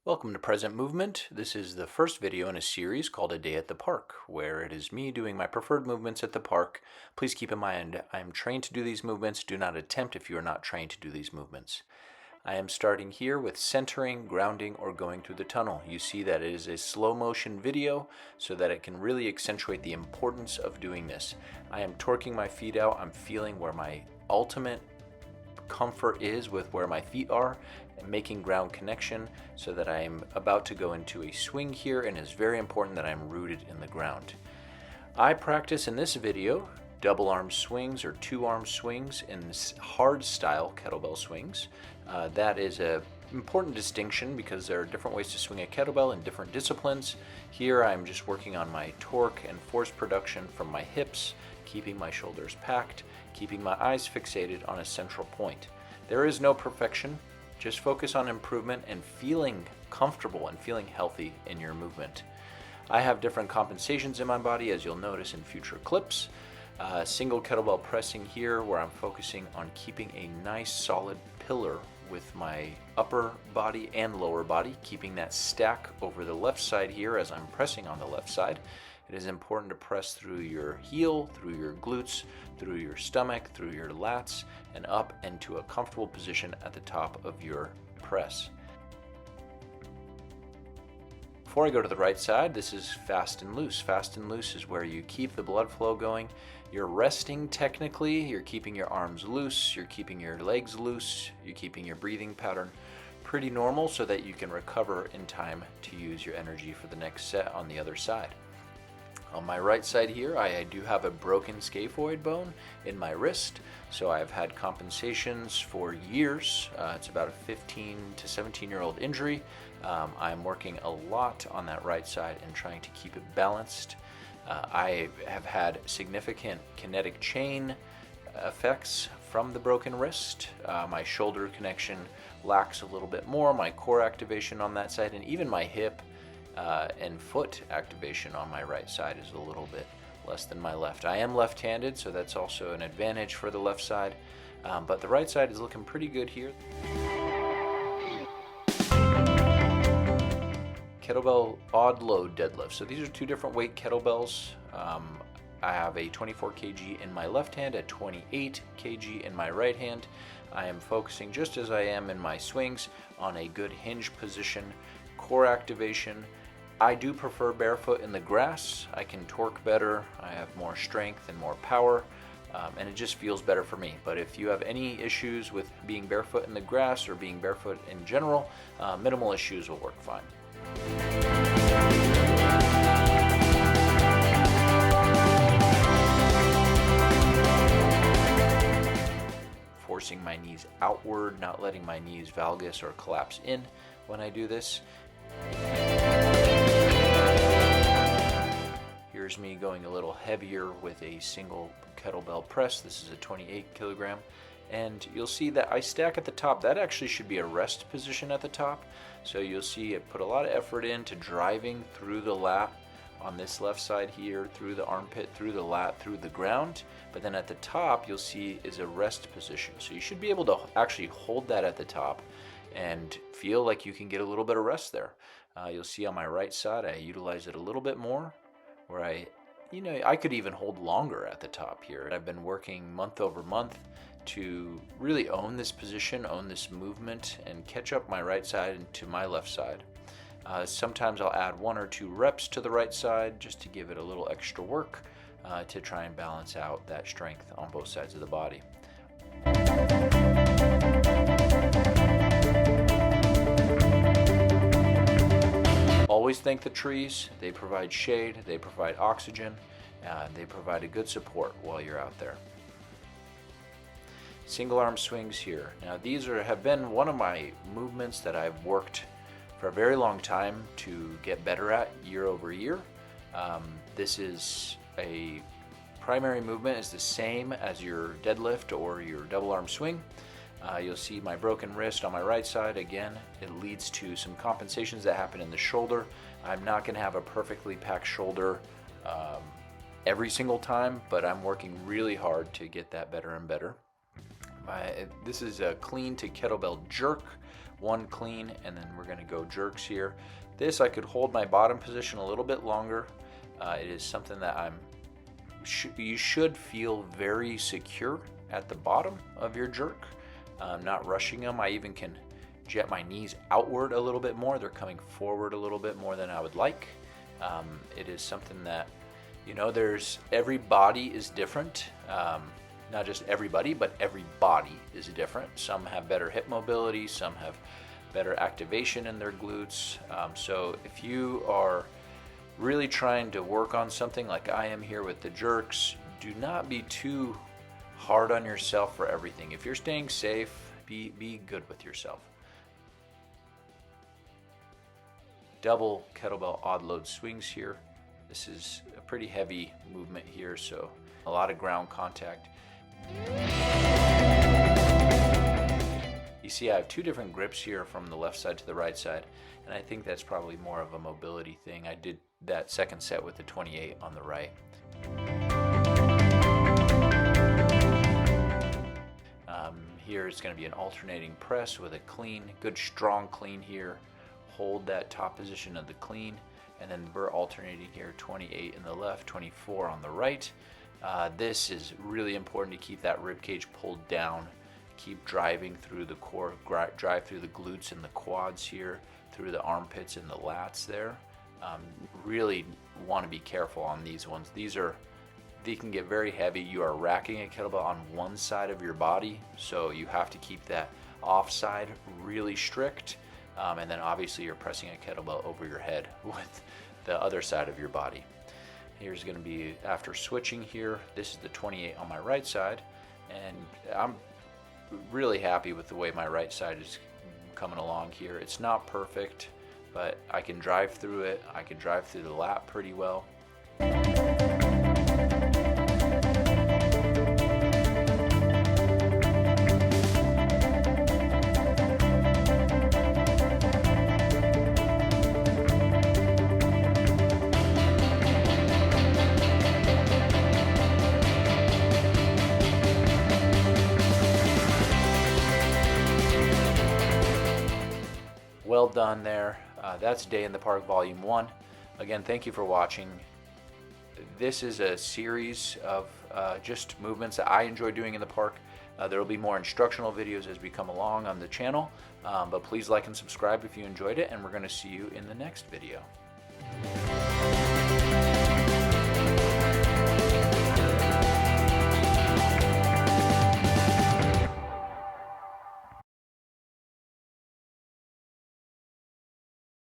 Welcome to Present Movement. This is the first video in a series called A Day at the Park, where it is me doing my preferred movements at the park. Please keep in mind, I am trained to do these movements. Do not attempt if you are not trained to do these movements. I am starting here with centering, grounding, or going through the tunnel. You see that it is a slow motion video so that it can really accentuate the importance of doing this. I am torquing my feet out. I'm feeling where my ultimate comfort is with where my feet are and making ground connection so that I am about to go into a swing here, and it's very important that I'm rooted in the ground. I practice in this video double arm swings or two arm swings in hard style kettlebell swings. That is a important distinction because there are different ways to swing a kettlebell in different disciplines. Here I'm just working on my torque and force production from my hips, keeping my shoulders packed, keeping my eyes fixated on a central point. There is no perfection, just focus on improvement and feeling comfortable and feeling healthy in your movement. I have different compensations in my body, as you'll notice in future clips. Single kettlebell pressing here, where I'm focusing on keeping a nice solid pillar with my upper body and lower body, keeping that stack over the left side here as I'm pressing on the left side. It is important to press through your heel, through your glutes, through your stomach, through your lats, and up into a comfortable position at the top of your press. Before I go to the right side, this is fast and loose. Fast and loose is where you keep the blood flow going. You're resting technically, you're keeping your arms loose, you're keeping your legs loose, you're keeping your breathing pattern pretty normal so that you can recover in time to use your energy for the next set on the other side. On my right side here, I do have a broken scaphoid bone in my wrist, so I've had compensations for years. It's about a 15 to 17-year-old injury. I'm working a lot on that right side and trying to keep it balanced. I have had significant kinetic chain effects from the broken wrist. My shoulder connection lacks a little bit more, my core activation on that side, and even my hip and foot activation on my right side is a little bit less than my left. I am left-handed, so that's also an advantage for the left side, but the right side is looking pretty good here. Kettlebell odd load deadlift. So these are two different weight kettlebells. I have a 24 kg in my left hand, a 28 kg in my right hand. I am focusing, just as I am in my swings, on a good hinge position, core activation. I do prefer barefoot in the grass. I can torque better, I have more strength and more power, and it just feels better for me. But if you have any issues with being barefoot in the grass or being barefoot in general, minimal issues will work fine. Forcing my knees outward, not letting my knees valgus or collapse in when I do this. Here's me going a little heavier with a single kettlebell press. This is a 28 kilogram. And you'll see that I stack at the top. That actually should be a rest position at the top. So you'll see I put a lot of effort into driving through the lat on this left side here, through the armpit, through the lat, through the ground. But then at the top, you'll see is a rest position. So you should be able to actually hold that at the top and feel like you can get a little bit of rest there. You'll see on my right side, I utilize it a little bit more, where I could even hold longer at the top here. I've been working month over month to really own this position, own this movement, and catch up my right side to my left side. Sometimes I'll add 1 or 2 reps to the right side just to give it a little extra work to try and balance out that strength on both sides of the body. Always thank the trees. They provide shade, they provide oxygen, they provide a good support while you're out there. Single arm swings here. Now these have been one of my movements that I've worked for a very long time to get better at year over year. This is a primary movement, is the same as your deadlift or your double arm swing. You'll see my broken wrist on my right side. Again, it leads to some compensations that happen in the shoulder. I'm not going to have a perfectly packed shoulder every single time, but I'm working really hard to get that better and better. This is a clean to kettlebell jerk, one clean, and then we're going to go jerks here. This, I could hold my bottom position a little bit longer. It is something that you should feel very secure at the bottom of your jerk. Not rushing them. I even can jet my knees outward a little bit more. They're coming forward a little bit more than I would like. It is something that, every body is different. Not just everybody, but every body is different. Some have better hip mobility, some have better activation in their glutes. So if you are really trying to work on something like I am here with the jerks, do not be too hard on yourself for everything. If you're staying safe, be good with yourself. Double kettlebell odd load swings here. This is a pretty heavy movement here, so a lot of ground contact. You see I have two different grips here from the left side to the right side, and I think that's probably more of a mobility thing. I did that second set with the 28 on the right. Here it's going to be an alternating press with a clean, good strong clean here. Hold that top position of the clean, and then we're alternating here, 28 in the left, 24 on the right. This is really important to keep that rib cage pulled down. Keep driving through the core, drive through the glutes and the quads here, through the armpits and the lats there. Really want to be careful on these ones. They can get very heavy. You are racking a kettlebell on one side of your body, so you have to keep that offside really strict. And then obviously you're pressing a kettlebell over your head with the other side of your body. Here's going to be, after switching here, this is the 28 on my right side, and I'm really happy with the way my right side is coming along here. It's not perfect, but I can drive through it. I can drive through the lat pretty well. Well done there. That's Day in the Park Volume 1. Again, thank you for watching. This is a series of just movements that I enjoy doing in the park. There will be more instructional videos as we come along on the channel, but please like and subscribe if you enjoyed it, and we're going to see you in the next video.